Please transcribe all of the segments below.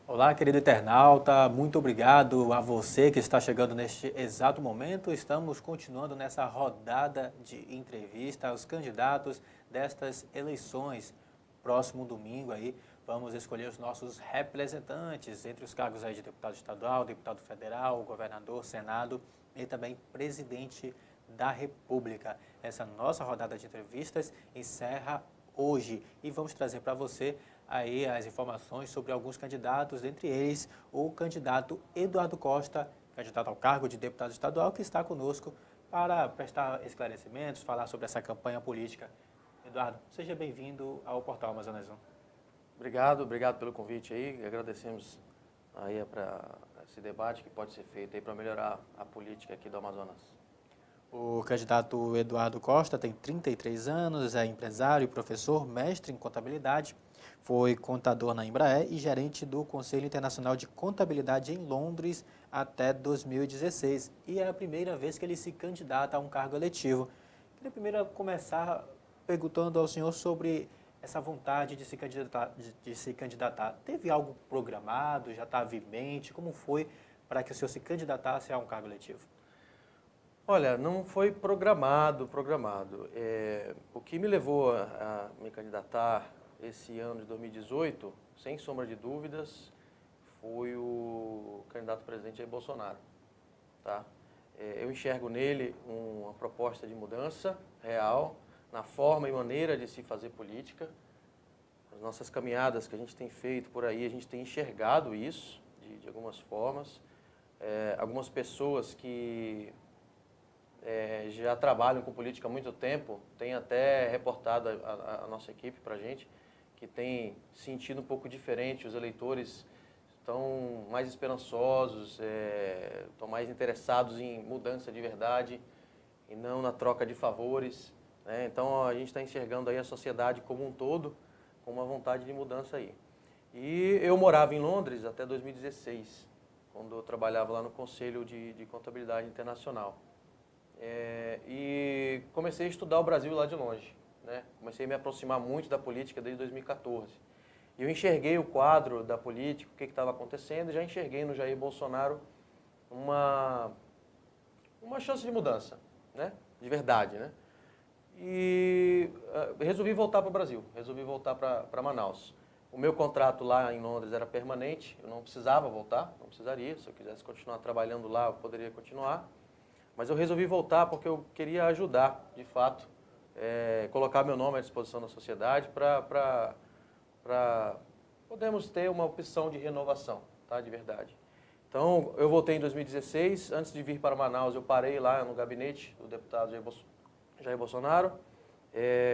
Olá, querido internauta, muito obrigado a você que está chegando neste exato momento. Estamos continuando nessa rodada de entrevista aos candidatos destas eleições. Próximo domingo aí, vamos escolher os nossos representantes entre os cargos aí de deputado estadual, deputado federal, governador, senado e também presidente da República. Essa nossa rodada de entrevistas encerra hoje e vamos trazer para você aí as informações sobre alguns candidatos, entre eles o candidato Eduardo Costa, candidato ao cargo de deputado estadual, que está conosco para prestar esclarecimentos, falar sobre essa campanha política. Eduardo, seja bem-vindo ao Portal Amazonas 1. Obrigado pelo convite aí. Agradecemos aí para esse debate que pode ser feito aí para melhorar a política aqui do Amazonas. O candidato Eduardo Costa tem 33 anos, é empresário, professor, mestre em contabilidade, foi contador na Embraer e gerente do Conselho Internacional de Contabilidade em Londres até 2016. E é a primeira vez que ele se candidata a um cargo eletivo. Queria primeiro começar perguntando ao senhor sobre essa vontade de se candidatar. Teve algo programado, já estava em mente? Como foi para que o senhor se candidatasse a um cargo eletivo? Olha, não foi programado. O que me levou a me candidatar esse ano de 2018, sem sombra de dúvidas, foi o candidato presidente Jair Bolsonaro. Tá? Eu enxergo nele uma proposta de mudança real, na forma e maneira de se fazer política. As nossas caminhadas que a gente tem feito por aí, a gente tem enxergado isso de algumas formas. Algumas pessoas que já trabalham com política há muito tempo, têm até reportado a nossa equipe para a gente, que tem sentido um pouco diferente, os eleitores estão mais esperançosos, estão mais interessados em mudança de verdade e não na troca de favores. Né? Então a gente está enxergando aí a sociedade como um todo, com uma vontade de mudança aí. E eu morava em Londres até 2016, quando eu trabalhava lá no Conselho de Contabilidade Internacional. E comecei a estudar o Brasil lá de longe. Né? Comecei a me aproximar muito da política desde 2014. E eu enxerguei o quadro da política, o que estava acontecendo, e já enxerguei no Jair Bolsonaro uma chance de mudança, né? De verdade. Né? E resolvi voltar para o Brasil, resolvi voltar para Manaus. O meu contrato lá em Londres era permanente, eu não precisava voltar, não precisaria. Se eu quisesse continuar trabalhando lá, eu poderia continuar. Mas eu resolvi voltar porque eu queria ajudar, de fato, colocar meu nome à disposição da sociedade para podermos ter uma opção de renovação, tá, de verdade. Então, eu voltei em 2016, antes de vir para Manaus, eu parei lá no gabinete do deputado Jair Bolsonaro,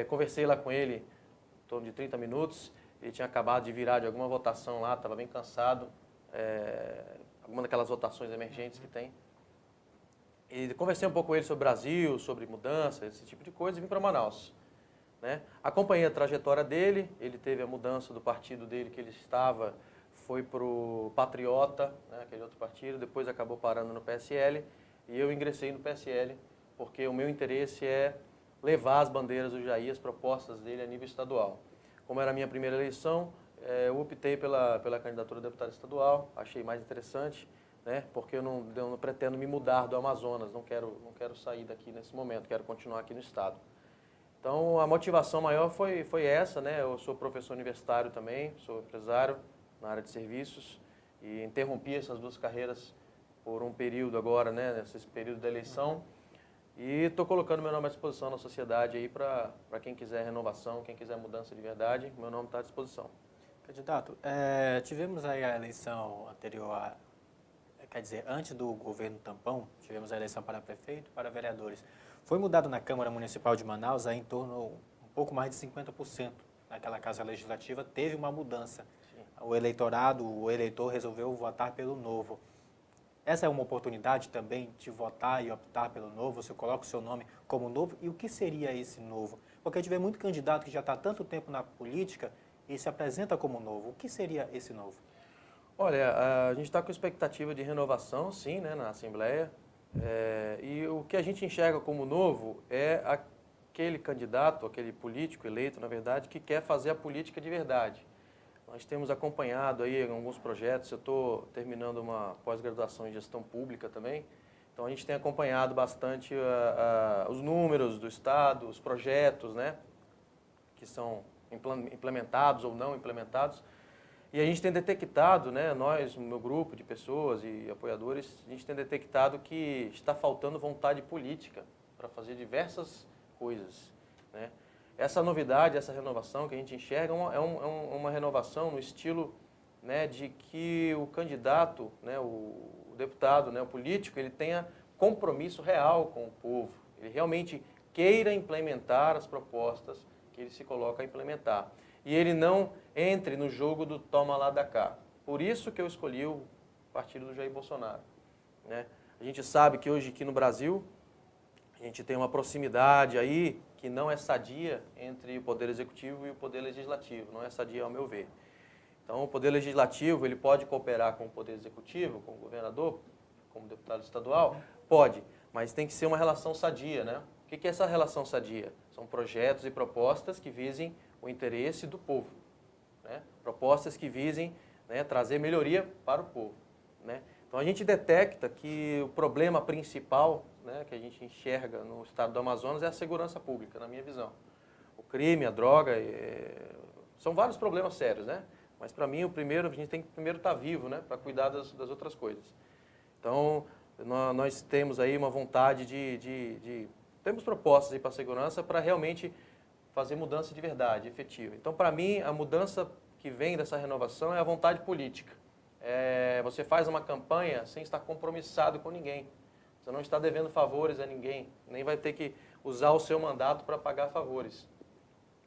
conversei lá com ele em torno de 30 minutos, ele tinha acabado de virar de alguma votação lá, estava bem cansado, alguma daquelas votações emergentes que tem. E conversei um pouco com ele sobre o Brasil, sobre mudança, esse tipo de coisa, e vim para Manaus. Né? Acompanhei a trajetória dele, ele teve a mudança do partido dele que ele estava, foi para o Patriota, né, aquele outro partido, depois acabou parando no PSL, e eu ingressei no PSL, porque o meu interesse é levar as bandeiras do Jair, as propostas dele a nível estadual. Como era a minha primeira eleição, eu optei pela candidatura a deputado estadual, achei mais interessante, né, porque eu não pretendo me mudar do Amazonas, não quero sair daqui nesse momento, quero continuar aqui no estado. Então, a motivação maior foi essa, né? Eu sou professor universitário também, sou empresário na área de serviços e interrompi essas duas carreiras por um período agora, né? Nesse período da eleição. E estou colocando meu nome à disposição na sociedade aí para quem quiser renovação, quem quiser mudança de verdade, meu nome está à disposição. Candidato, tivemos aí a eleição anterior, quer dizer, antes do governo Tampão, tivemos a eleição para prefeito, para vereadores. Foi mudado na Câmara Municipal de Manaus em torno um pouco mais de 50%. Naquela casa legislativa teve uma mudança. Sim. O eleitor resolveu votar pelo novo. Essa é uma oportunidade também de votar e optar pelo novo. Você coloca o seu nome como novo. E o que seria esse novo? Porque a gente vê muito candidato que já está há tanto tempo na política e se apresenta como novo. O que seria esse novo? Olha, a gente está com expectativa de renovação, sim, né, na Assembleia. E o que a gente enxerga como novo é aquele candidato, aquele político eleito, na verdade, que quer fazer a política de verdade. Nós temos acompanhado aí alguns projetos, eu estou terminando uma pós-graduação em gestão pública também, então a gente tem acompanhado bastante os números do Estado, os projetos, né, que são implementados ou não implementados, e a gente tem detectado, né, nós, o meu grupo de pessoas e apoiadores, a gente tem detectado que está faltando vontade política para fazer diversas coisas, né. Essa novidade, essa renovação que a gente enxerga é uma renovação no estilo, né, de que o candidato, né, o deputado, né, o político, ele tenha compromisso real com o povo, ele realmente queira implementar as propostas que ele se coloca a implementar. E ele não entre no jogo do toma lá da cá. Por isso que eu escolhi o partido do Jair Bolsonaro, né? A gente sabe que hoje aqui no Brasil, a gente tem uma proximidade aí que não é sadia entre o Poder Executivo e o Poder Legislativo, não é sadia ao meu ver. Então, o Poder Legislativo, ele pode cooperar com o Poder Executivo, com o governador, como deputado estadual? Pode, mas tem que ser uma relação sadia, né? O que é essa relação sadia? São projetos e propostas que visem o interesse do povo, né? Propostas que visem, né, trazer melhoria para o povo, né? Então a gente detecta que o problema principal, né, que a gente enxerga no estado do Amazonas é a segurança pública, na minha visão. O crime, a droga, são vários problemas sérios, né? Mas para mim a gente tem que primeiro estar vivo, né, para cuidar das outras coisas. Então nós temos aí uma vontade temos propostas aí para a segurança para realmente fazer mudança de verdade, efetiva. Então, para mim, a mudança que vem dessa renovação é a vontade política. Você faz uma campanha sem estar compromissado com ninguém. Você não está devendo favores a ninguém, nem vai ter que usar o seu mandato para pagar favores.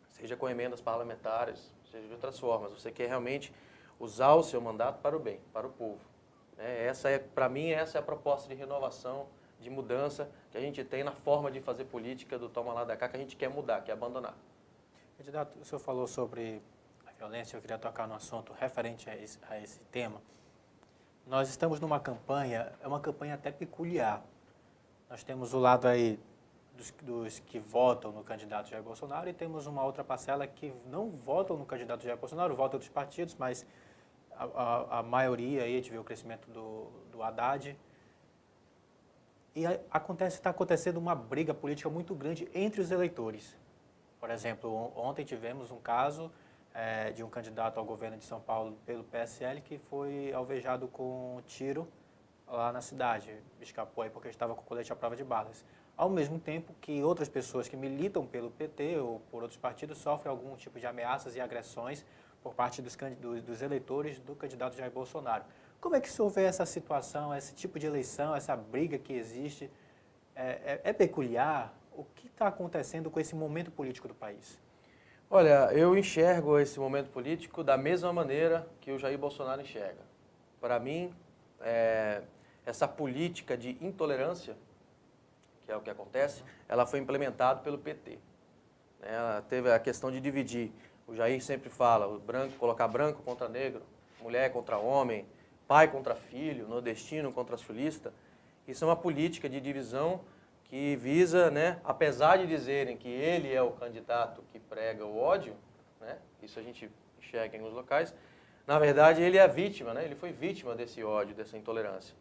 Seja com emendas parlamentares, seja de outras formas. Você quer realmente usar o seu mandato para o bem, para o povo. Para mim, essa é a proposta de renovação, de mudança que a gente tem na forma de fazer política do toma lá da cá, que a gente quer mudar, quer abandonar. Candidato, o senhor falou sobre a violência, eu queria tocar no assunto referente a esse tema. Nós estamos numa campanha, é uma campanha até peculiar. Nós temos o lado aí dos que votam no candidato Jair Bolsonaro e temos uma outra parcela que não votam no candidato Jair Bolsonaro, votam dos partidos, mas a maioria aí, a gente vê o crescimento do Haddad. E está acontecendo uma briga política muito grande entre os eleitores. Por exemplo, ontem tivemos um caso de um candidato ao governo de São Paulo pelo PSL que foi alvejado com um tiro lá na cidade. Escapou aí porque estava com colete à prova de balas. Ao mesmo tempo que outras pessoas que militam pelo PT ou por outros partidos sofrem algum tipo de ameaças e agressões por parte dos eleitores do candidato Jair Bolsonaro. Como é que se houver essa situação, esse tipo de eleição, essa briga que existe, é peculiar? O que está acontecendo com esse momento político do país? Olha, eu enxergo esse momento político da mesma maneira que o Jair Bolsonaro enxerga. Para mim, essa política de intolerância, que é o que acontece, ela foi implementada pelo PT. Ela teve a questão de dividir. O Jair sempre fala, colocar branco contra negro, mulher contra homem, pai contra filho, nordestino contra sulista. Isso é uma política de divisão que visa, né, apesar de dizerem que ele é o candidato que prega o ódio, né, isso a gente enxerga em alguns locais, na verdade ele é a vítima, né, ele foi vítima desse ódio, dessa intolerância.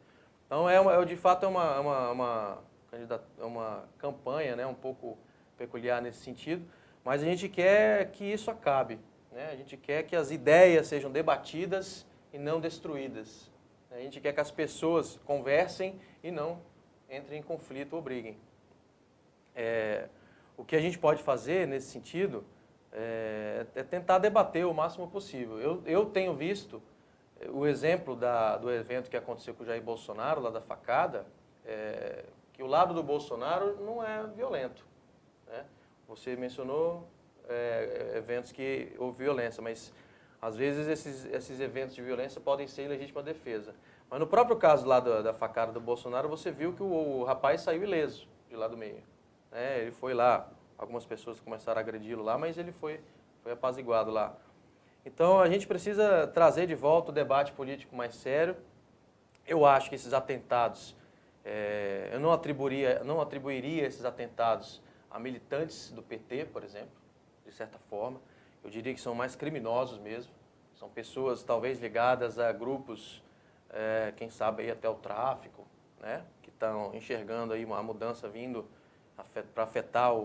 Então, de fato, é uma campanha, né, um pouco peculiar nesse sentido, mas a gente quer que isso acabe, né, a gente quer que as ideias sejam debatidas e não destruídas. A gente quer que as pessoas conversem e não entrem em conflito ou briguem. O que a gente pode fazer nesse sentido é tentar debater o máximo possível. Eu tenho visto o exemplo do evento que aconteceu com o Jair Bolsonaro, lá da facada, que o lado do Bolsonaro não é violento, né? Você mencionou eventos que houve violência, mas às vezes esses eventos de violência podem ser em legítima defesa. Mas no próprio caso lá da facada do Bolsonaro, você viu que o rapaz saiu ileso de lá do meio. Ele foi lá, algumas pessoas começaram a agredi-lo lá, mas ele foi apaziguado lá. Então a gente precisa trazer de volta o debate político mais sério. Eu acho que esses atentados, eu não atribuiria esses atentados a militantes do PT, por exemplo, de certa forma. Eu diria que são mais criminosos mesmo, São pessoas talvez ligadas a grupos, quem sabe aí até o tráfico, né? Que estão enxergando aí uma mudança vindo para afetar a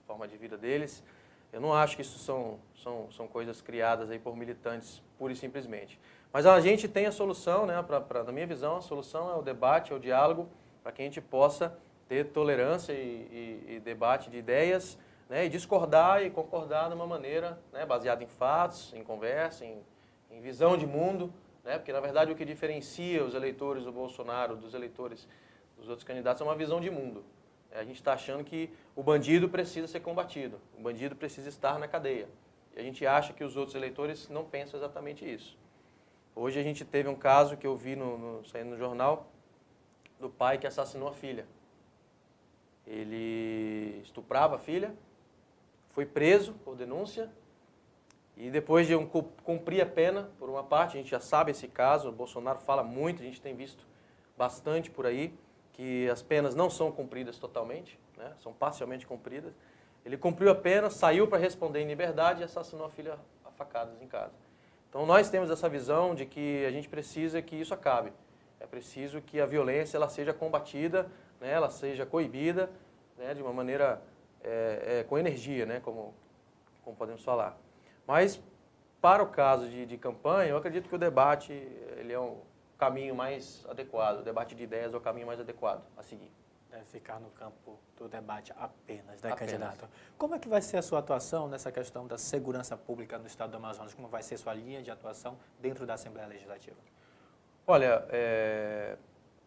forma de vida deles. Eu não acho que isso são coisas criadas aí por militantes pura e simplesmente. Mas a gente tem a solução, né? Na minha visão, a solução é o debate, é o diálogo, para que a gente possa ter tolerância e debate de ideias, né? E discordar e concordar de uma maneira, né? Baseada em fatos, em conversa, em visão de mundo, né? Porque, na verdade, o que diferencia os eleitores do Bolsonaro dos eleitores dos outros candidatos é uma visão de mundo. A gente está achando que o bandido precisa ser combatido, o bandido precisa estar na cadeia. E a gente acha que os outros eleitores não pensam exatamente isso. Hoje a gente teve um caso que eu vi saindo no jornal do pai que assassinou a filha. Ele estuprava a filha, foi preso por denúncia e depois de cumprir a pena, por uma parte, a gente já sabe esse caso, o Bolsonaro fala muito, a gente tem visto bastante por aí, que as penas não são cumpridas totalmente, né? São parcialmente cumpridas. Ele cumpriu a pena, saiu para responder em liberdade e assassinou a filha a facadas em casa. Então nós temos essa visão de que a gente precisa que isso acabe. É preciso que a violência ela seja combatida, né? Ela seja coibida, né? De uma maneira com energia, né? Como podemos falar. Mas para o caso de campanha, eu acredito que o debate ele é um caminho mais adequado, o debate de ideias é o caminho mais adequado a seguir. Deve ficar no campo do debate apenas, né, candidato? Como é que vai ser a sua atuação nessa questão da segurança pública no estado do Amazonas? Como vai ser sua linha de atuação dentro da Assembleia Legislativa? Olha,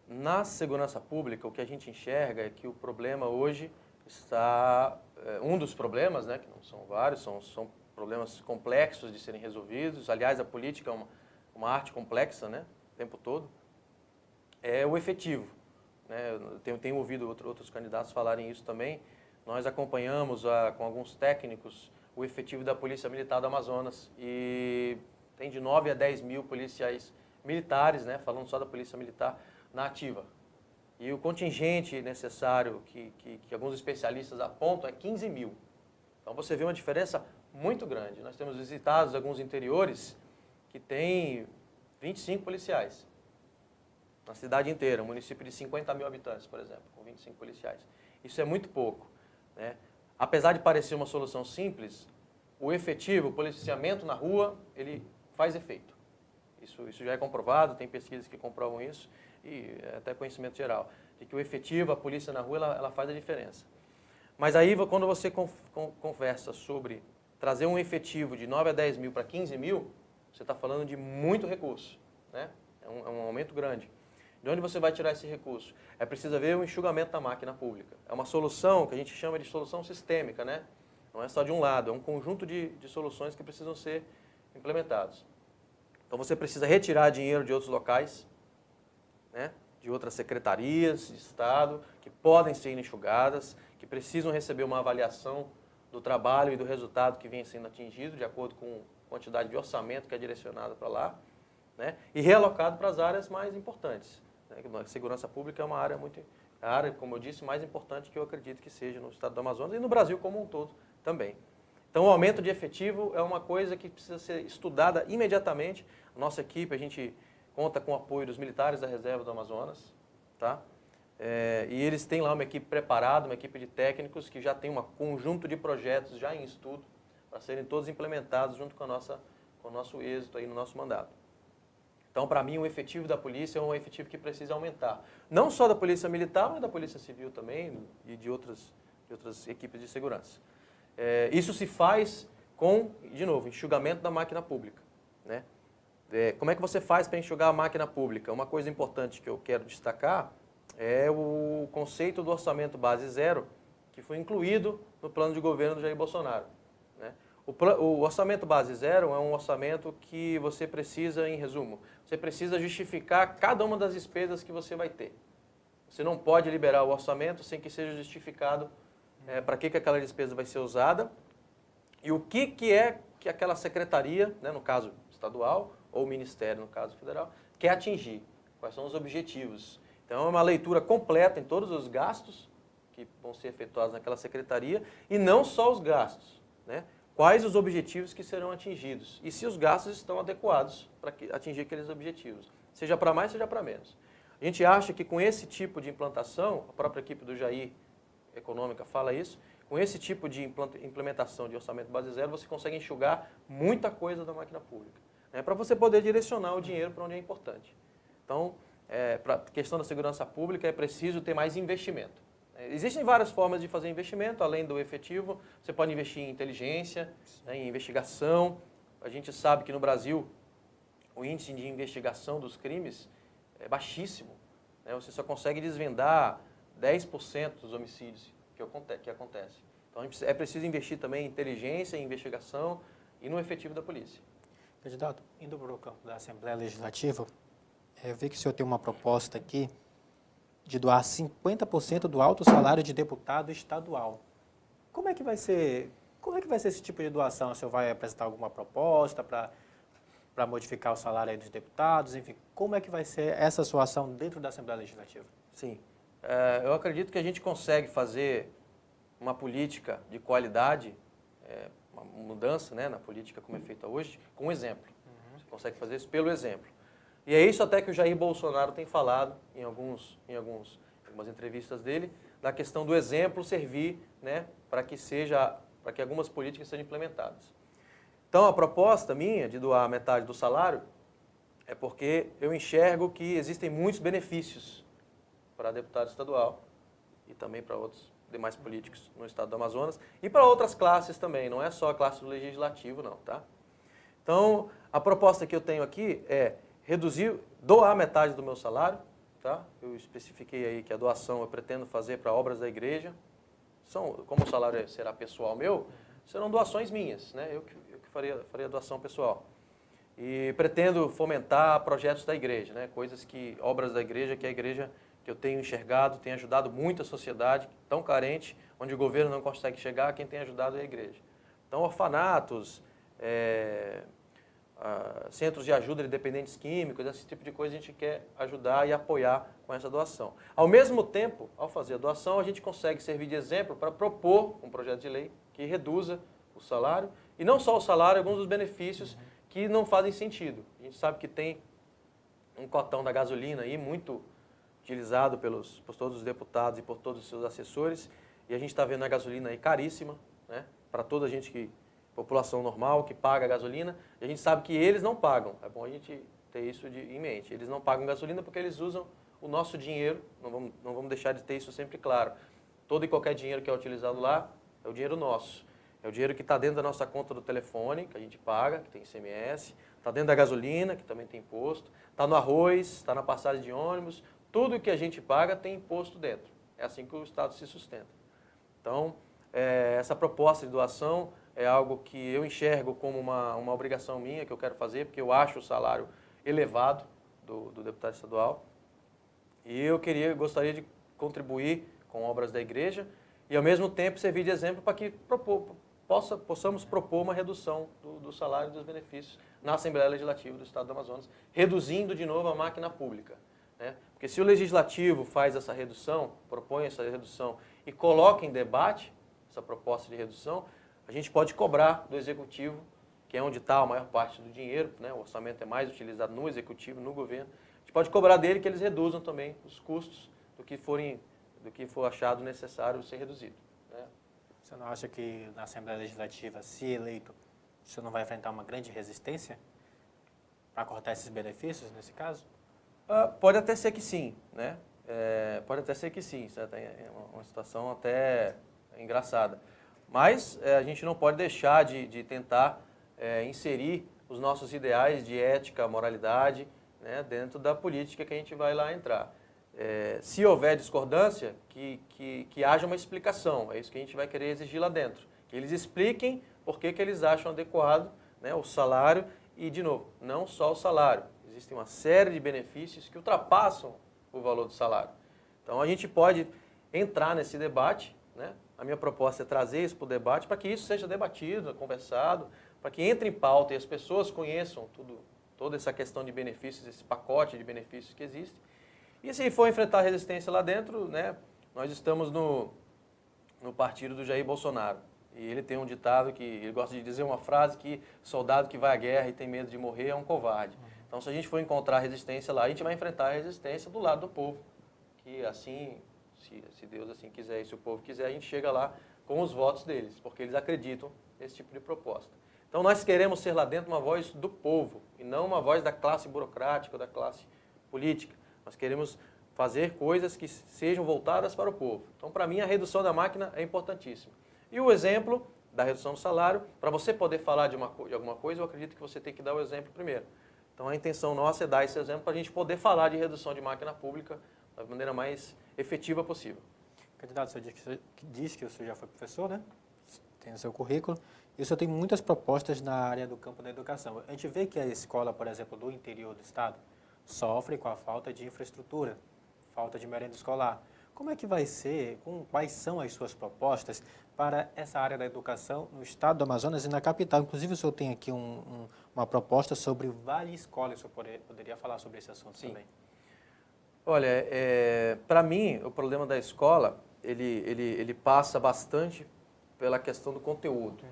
na segurança pública, o que a gente enxerga é que o problema hoje está... um dos problemas, né, que não são vários, são problemas complexos de serem resolvidos. Aliás, a política é uma arte complexa, né? O tempo todo, é o efetivo. Né? Eu tenho ouvido outros candidatos falarem isso também. Nós acompanhamos com alguns técnicos o efetivo da Polícia Militar do Amazonas e tem de 9 a 10 mil policiais militares, né? Falando só da Polícia Militar, na ativa. E o contingente necessário que alguns especialistas apontam é 15 mil. Então você vê uma diferença muito grande. Nós temos visitado alguns interiores que têm 25 policiais na cidade inteira, um município de 50 mil habitantes, por exemplo, com 25 policiais. Isso é muito pouco, né? Apesar de parecer uma solução simples, o efetivo, o policiamento na rua, ele faz efeito. Isso já é comprovado, tem pesquisas que comprovam isso, e até conhecimento geral, de que o efetivo, a polícia na rua, ela faz a diferença. Mas aí, quando você conversa sobre trazer um efetivo de 9 a 10 mil para 15 mil, você está falando de muito recurso, né? É um aumento grande. De onde você vai tirar esse recurso? É preciso haver um enxugamento da máquina pública. É uma solução que a gente chama de solução sistêmica, né? Não é só de um lado, é um conjunto de soluções que precisam ser implementados. Então você precisa retirar dinheiro de outros locais, né? De outras secretarias de Estado, que podem ser enxugadas, que precisam receber uma avaliação do trabalho e do resultado que vem sendo atingido, de acordo com quantidade de orçamento que é direcionado para lá, né? E realocado para as áreas mais importantes. Né? A segurança pública é uma área como eu disse, mais importante que eu acredito que seja no estado do Amazonas e no Brasil como um todo também. Então o aumento de efetivo é uma coisa que precisa ser estudada imediatamente. A nossa equipe, a gente conta com o apoio dos militares da reserva do Amazonas, tá? E eles têm lá uma equipe preparada, uma equipe de técnicos que já tem um conjunto de projetos já em estudo para serem todos implementados junto com o nosso êxito aí no nosso mandato. Então, para mim, o efetivo da polícia é um efetivo que precisa aumentar. Não só da polícia militar, mas da polícia civil também e de outras equipes de segurança. Isso se faz com, de novo, enxugamento da máquina pública, né? Como é que você faz para enxugar a máquina pública? Uma coisa importante que eu quero destacar é o conceito do orçamento base zero, que foi incluído no plano de governo do Jair Bolsonaro, né? O orçamento base zero é um orçamento que você precisa, em resumo, você precisa justificar cada uma das despesas que você vai ter. Você não pode liberar o orçamento sem que seja justificado para que aquela despesa vai ser usada e o que é que aquela secretaria, né, no caso estadual, ou ministério, no caso federal, quer atingir, quais são os objetivos. Então, é uma leitura completa em todos os gastos que vão ser efetuados naquela secretaria e não só os gastos, né? quais os objetivos que serão atingidos e se os gastos estão adequados para atingir aqueles objetivos, seja para mais, seja para menos. A gente acha que com esse tipo de implantação, a própria equipe do Jair Econômica fala isso, com esse tipo de implementação de orçamento base zero, você consegue enxugar muita coisa da máquina pública, né, para você poder direcionar o dinheiro para onde é importante. Então, para a questão da segurança pública, é preciso ter mais investimento. Existem várias formas de fazer investimento, além do efetivo. Você pode investir em inteligência, né, em investigação. A gente sabe que no Brasil o índice de investigação dos crimes é baixíssimo, né? Você só consegue desvendar 10% dos homicídios que acontecem. Então é preciso investir também em inteligência, em investigação e no efetivo da polícia. Candidato, indo para o campo da Assembleia Legislativa, eu vi que o senhor tem uma proposta aqui de doar 50% do alto salário de deputado estadual. Como é que vai ser esse tipo de doação? O senhor vai apresentar alguma proposta para modificar o salário aí dos deputados? Enfim, como é que vai ser essa sua ação dentro da Assembleia Legislativa? Sim, eu acredito que a gente consegue fazer uma política de qualidade, uma mudança, né, na política como é feita hoje, com o exemplo. Você consegue fazer isso pelo exemplo. E é isso até que o Jair Bolsonaro tem falado em algumas entrevistas dele, da questão do exemplo servir, né, para que algumas políticas sejam implementadas. Então, a proposta minha de doar metade do salário é porque eu enxergo que existem muitos benefícios para deputado estadual e também para outros demais políticos no estado do Amazonas e para outras classes também, não é só a classe do legislativo não, tá? Então, a proposta que eu tenho aqui é doar metade do meu salário, tá? Eu especifiquei aí que a doação eu pretendo fazer para obras da igreja. Como o salário será pessoal meu, serão doações minhas, né? Eu que faria doação pessoal. E pretendo fomentar projetos da igreja, né? Obras da igreja, que é a igreja que eu tenho enxergado, tem ajudado muito a sociedade tão carente, onde o governo não consegue chegar, quem tem ajudado é a igreja. Então, orfanatos, centros de ajuda de dependentes químicos, esse tipo de coisa a gente quer ajudar e apoiar com essa doação. Ao mesmo tempo, ao fazer a doação, a gente consegue servir de exemplo para propor um projeto de lei que reduza o salário, e não só o salário, alguns dos benefícios que não fazem sentido. A gente sabe que tem um cotão da gasolina aí muito utilizado por todos os deputados e por todos os seus assessores, e a gente está vendo a gasolina aí caríssima, né, para toda a gente população normal que paga a gasolina, e a gente sabe que eles não pagam. É bom a gente ter isso em mente. Eles não pagam gasolina porque eles usam o nosso dinheiro, não vamos deixar de ter isso sempre claro. Todo e qualquer dinheiro que é utilizado lá é o dinheiro nosso. É o dinheiro que está dentro da nossa conta do telefone, que a gente paga, que tem ICMS, está dentro da gasolina, que também tem imposto, está no arroz, está na passagem de ônibus, tudo que a gente paga tem imposto dentro. É assim que o Estado se sustenta. Então, essa proposta de doação é algo que eu enxergo como uma obrigação minha que eu quero fazer, porque eu acho o salário elevado do deputado estadual. E eu gostaria de contribuir com obras da igreja e, ao mesmo tempo, servir de exemplo para que possamos propor uma redução do salário e dos benefícios na Assembleia Legislativa do Estado do Amazonas, reduzindo de novo a máquina pública, né? Porque se o Legislativo faz essa redução, propõe essa redução e coloca em debate essa proposta de redução, a gente pode cobrar do Executivo, que é onde está a maior parte do dinheiro, né? O orçamento é mais utilizado no Executivo, no governo. A gente pode cobrar dele que eles reduzam também os custos do que for achado necessário ser reduzido, né? Você não acha que na Assembleia Legislativa, se eleito, o senhor não vai enfrentar uma grande resistência para cortar esses benefícios, nesse caso? Pode até ser que sim, né? Pode até ser que sim, isso é uma situação até engraçada. Mas a gente não pode deixar de tentar inserir os nossos ideais de ética, moralidade, né, dentro da política que a gente vai lá entrar. Se houver discordância, que haja uma explicação, é isso que a gente vai querer exigir lá dentro. Que eles expliquem por que eles acham adequado, né, o salário e, de novo, não só o salário. Existem uma série de benefícios que ultrapassam o valor do salário. Então, a gente pode entrar nesse debate, né? A minha proposta é trazer isso para o debate, para que isso seja debatido, conversado, para que entre em pauta e as pessoas conheçam toda essa questão de benefícios, esse pacote de benefícios que existe. E se for enfrentar resistência lá dentro, né, nós estamos no partido do Jair Bolsonaro. E ele tem um ditado que ele gosta de dizer uma frase que soldado que vai à guerra e tem medo de morrer é um covarde. Então, se a gente for encontrar resistência lá, a gente vai enfrentar a resistência do lado do povo. Que assim, se Deus assim quiser e se o povo quiser, a gente chega lá com os votos deles, porque eles acreditam nesse tipo de proposta. Então, nós queremos ser lá dentro uma voz do povo e não uma voz da classe burocrática ou da classe política. Nós queremos fazer coisas que sejam voltadas para o povo. Então, para mim, a redução da máquina é importantíssima. E o exemplo da redução do salário, para você poder falar de alguma coisa, eu acredito que você tem que dar o exemplo primeiro. Então, a intenção nossa é dar esse exemplo para a gente poder falar de redução de máquina pública da maneira mais efetiva possível. Candidato, você disse que o senhor já foi professor, né? Tem o seu currículo. E o senhor tem muitas propostas na área do campo da educação. A gente vê que a escola, por exemplo, do interior do estado, sofre com a falta de infraestrutura, falta de merenda escolar. Como é que vai ser, quais são as suas propostas para essa área da educação no estado do Amazonas e na capital? Inclusive, o senhor tem aqui uma proposta sobre Vale Escola. O senhor poderia falar sobre esse assunto também? Olha, para mim, o problema da escola, ele passa bastante pela questão do conteúdo.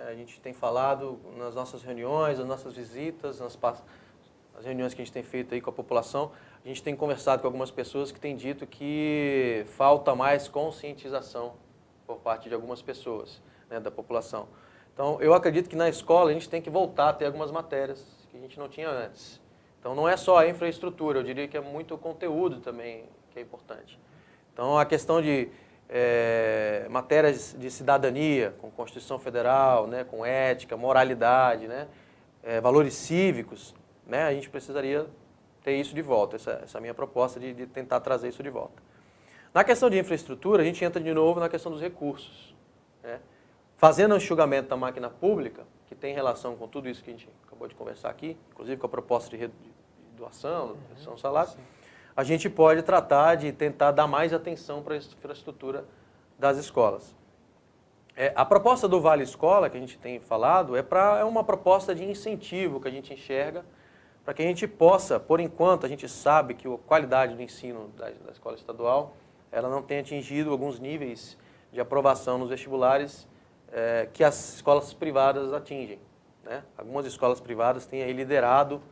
A gente tem falado nas nossas reuniões, nas nossas visitas, nas reuniões que a gente tem feito aí com a população, a gente tem conversado com algumas pessoas que têm dito que falta mais conscientização por parte de algumas pessoas, né, da população. Então, eu acredito que na escola a gente tem que voltar a ter algumas matérias que a gente não tinha antes. Então, não é só a infraestrutura, eu diria que é muito o conteúdo também que é importante. Então, a questão de matérias de cidadania, com Constituição Federal, né, com ética, moralidade, né, valores cívicos, né, a gente precisaria ter isso de volta, essa é a minha proposta de tentar trazer isso de volta. Na questão de infraestrutura, a gente entra de novo na questão dos recursos, né? Fazendo o enxugamento da máquina pública, que tem relação com tudo isso que a gente acabou de conversar aqui, inclusive com a proposta de doação, redução do salário, a gente pode tratar de tentar dar mais atenção para a infraestrutura das escolas. A proposta do Vale Escola, que a gente tem falado, é uma proposta de incentivo que a gente enxerga para que a gente possa, por enquanto, a gente sabe que a qualidade do ensino da escola estadual, ela não tem atingido alguns níveis de aprovação nos vestibulares que as escolas privadas atingem, né? Algumas escolas privadas têm aí liderado,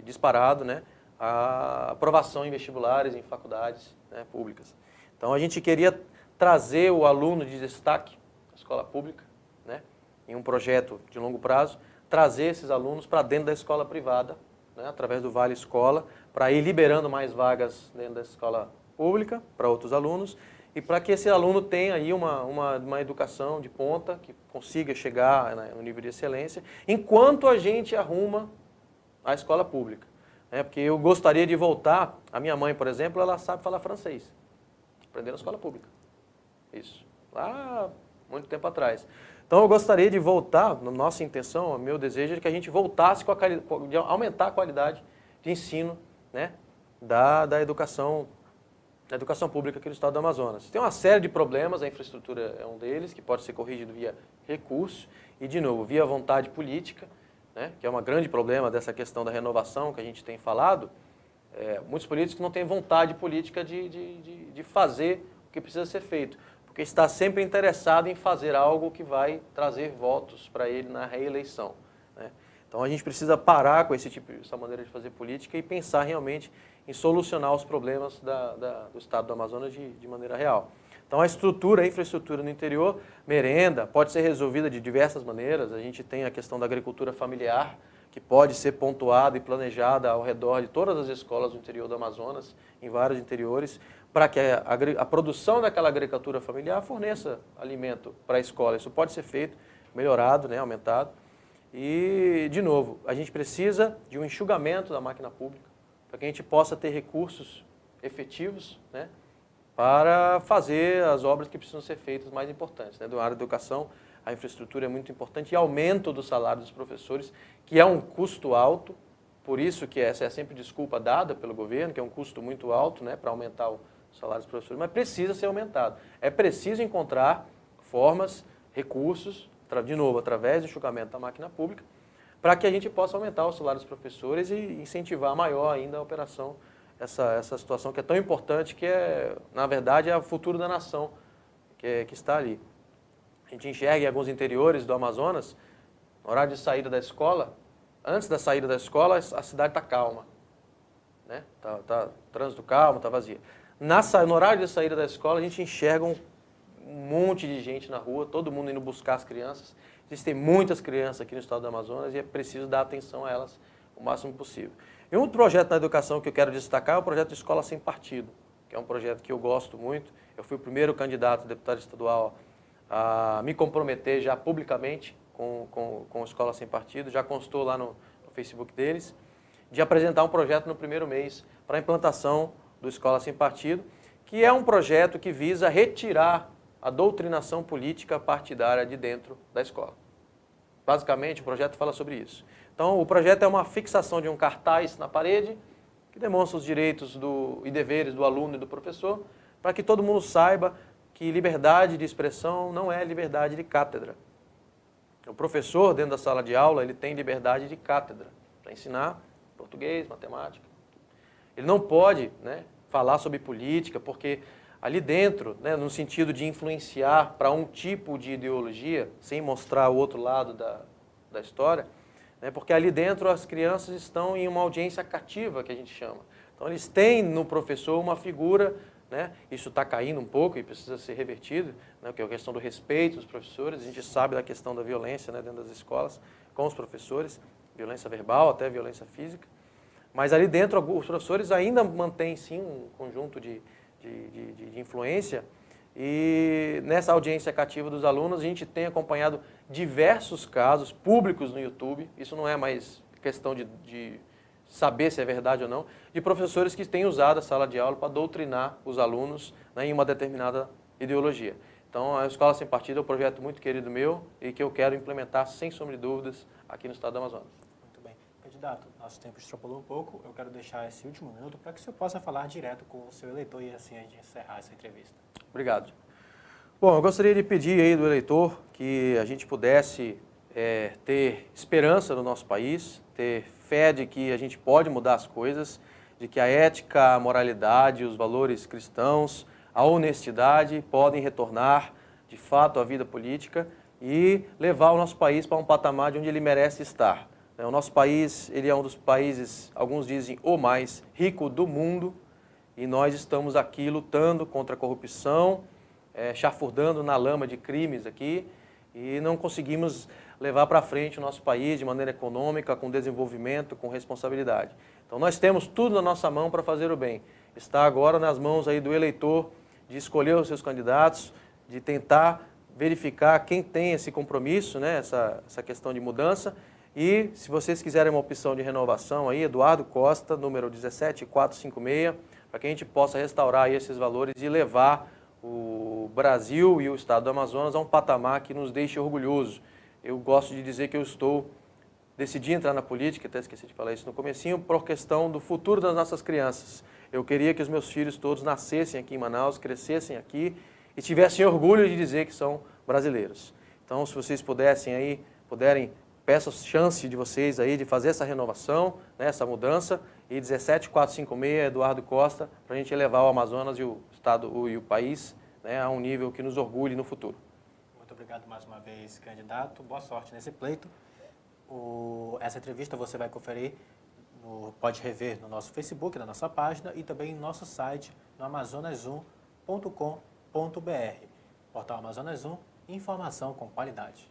disparado, né, a aprovação em vestibulares, em faculdades, né, públicas. Então, a gente queria trazer o aluno de destaque da escola pública, né, em um projeto de longo prazo, trazer esses alunos para dentro da escola privada, né, através do Vale Escola, para ir liberando mais vagas dentro da escola pública para outros alunos e para que esse aluno tenha aí uma educação de ponta, que consiga chegar, né, no nível de excelência, enquanto a gente arruma a escola pública. Porque eu gostaria de voltar, a minha mãe, por exemplo, ela sabe falar francês, aprendeu na escola pública. Isso, lá muito tempo atrás. Então, eu gostaria de voltar, na nossa intenção, o meu desejo é que a gente voltasse de aumentar a qualidade de ensino, né, da educação pública aqui no estado do Amazonas. Tem uma série de problemas, a infraestrutura é um deles, que pode ser corrigido via recurso e, de novo, via vontade política, né, que é um grande problema dessa questão da renovação que a gente tem falado. Muitos políticos não têm vontade política de fazer o que precisa ser feito, porque está sempre interessado em fazer algo que vai trazer votos para ele na reeleição, né? Então a gente precisa parar com essa maneira de fazer política e pensar realmente em solucionar os problemas do estado do Amazonas de maneira real. Então a infraestrutura no interior, merenda, pode ser resolvida de diversas maneiras. A gente tem a questão da agricultura familiar, que pode ser pontuada e planejada ao redor de todas as escolas do interior do Amazonas, em vários interiores, para que a produção daquela agricultura familiar forneça alimento para a escola. Isso pode ser feito, melhorado, né, aumentado. E, de novo, a gente precisa de um enxugamento da máquina pública, para que a gente possa ter recursos efetivos, né, para fazer as obras que precisam ser feitas mais importantes, né? Na área da educação, a infraestrutura é muito importante e aumento do salário dos professores, que é um custo alto, por isso que essa é sempre desculpa dada pelo governo, que é um custo muito alto, né, para aumentar o salário dos professores, mas precisa ser aumentado. É preciso encontrar formas, recursos, de novo, através do enxugamento da máquina pública, para que a gente possa aumentar o salário dos professores e incentivar maior ainda a operação, essa situação que é tão importante, que na verdade, é o futuro da nação que está ali. A gente enxerga em alguns interiores do Amazonas, no horário de saída da escola, antes da saída da escola, a cidade está calma. Né? Tá trânsito calmo, está vazia. No horário de saída da escola, a gente enxerga um monte de gente na rua, todo mundo indo buscar as crianças. Existem muitas crianças aqui no estado do Amazonas e é preciso dar atenção a elas o máximo possível. E um projeto na educação que eu quero destacar é o projeto Escola Sem Partido, que é um projeto que eu gosto muito. Eu fui o primeiro candidato a deputado estadual a me comprometer já publicamente com Escola Sem Partido, já constou lá no Facebook deles, de apresentar um projeto no primeiro mês para a implantação do Escola Sem Partido, que é um projeto que visa retirar a doutrinação política partidária de dentro da escola. Basicamente, o projeto fala sobre isso. Então, o projeto é uma fixação de um cartaz na parede que demonstra os direitos e deveres do aluno e do professor, para que todo mundo saiba que liberdade de expressão não é liberdade de cátedra. O professor, dentro da sala de aula, ele tem liberdade de cátedra para ensinar português, matemática. Ele não pode, né, falar sobre política, porque ali dentro, né, no sentido de influenciar para um tipo de ideologia, sem mostrar o outro lado da história, né, porque ali dentro as crianças estão em uma audiência cativa, que a gente chama. Então eles têm no professor uma figura, né, isso está caindo um pouco e precisa ser revertido, né, que é a questão do respeito dos professores. A gente sabe da questão da violência, né, dentro das escolas com os professores, violência verbal até violência física. Mas ali dentro os professores ainda mantêm sim um conjunto de influência, e nessa audiência cativa dos alunos a gente tem acompanhado diversos casos públicos no YouTube, isso não é mais questão de saber se é verdade ou não, de professores que têm usado a sala de aula para doutrinar os alunos, né, em uma determinada ideologia. Então a Escola Sem Partido é um projeto muito querido meu e que eu quero implementar sem sombra de dúvidas aqui no estado do Amazonas. Candidato, nosso tempo extrapolou um pouco, eu quero deixar esse último minuto para que o senhor possa falar direto com o seu eleitor e assim a gente encerrar essa entrevista. Obrigado. Bom, eu gostaria de pedir aí do eleitor que a gente pudesse ter esperança no nosso país, ter fé de que a gente pode mudar as coisas, de que a ética, a moralidade, os valores cristãos, a honestidade podem retornar de fato à vida política e levar o nosso país para um patamar de onde ele merece estar. O nosso país, ele é um dos países, alguns dizem, o mais rico do mundo, e nós estamos aqui lutando contra a corrupção, chafurdando na lama de crimes aqui, e não conseguimos levar para frente o nosso país de maneira econômica, com desenvolvimento, com responsabilidade. Então nós temos tudo na nossa mão para fazer o bem. Está agora nas mãos aí do eleitor de escolher os seus candidatos, de tentar verificar quem tem esse compromisso, né, essa questão de mudança. E se vocês quiserem uma opção de renovação aí, Eduardo Costa, número 17456, para que a gente possa restaurar aí esses valores e levar o Brasil e o estado do Amazonas a um patamar que nos deixe orgulhosos. Eu gosto de dizer que decidi entrar na política, até esqueci de falar isso no comecinho, por questão do futuro das nossas crianças. Eu queria que os meus filhos todos nascessem aqui em Manaus, crescessem aqui e tivessem orgulho de dizer que são brasileiros. Então, se vocês puderem, peço a chance de vocês aí de fazer essa renovação, né, essa mudança, e 17456, Eduardo Costa, para a gente elevar o Amazonas e o estado e o país, né, a um nível que nos orgulhe no futuro. Muito obrigado mais uma vez, candidato. Boa sorte nesse pleito. Essa entrevista você vai conferir, pode rever no nosso Facebook, na nossa página, e também no nosso site, no amazonas1.com.br. Portal Amazonas 1, informação com qualidade.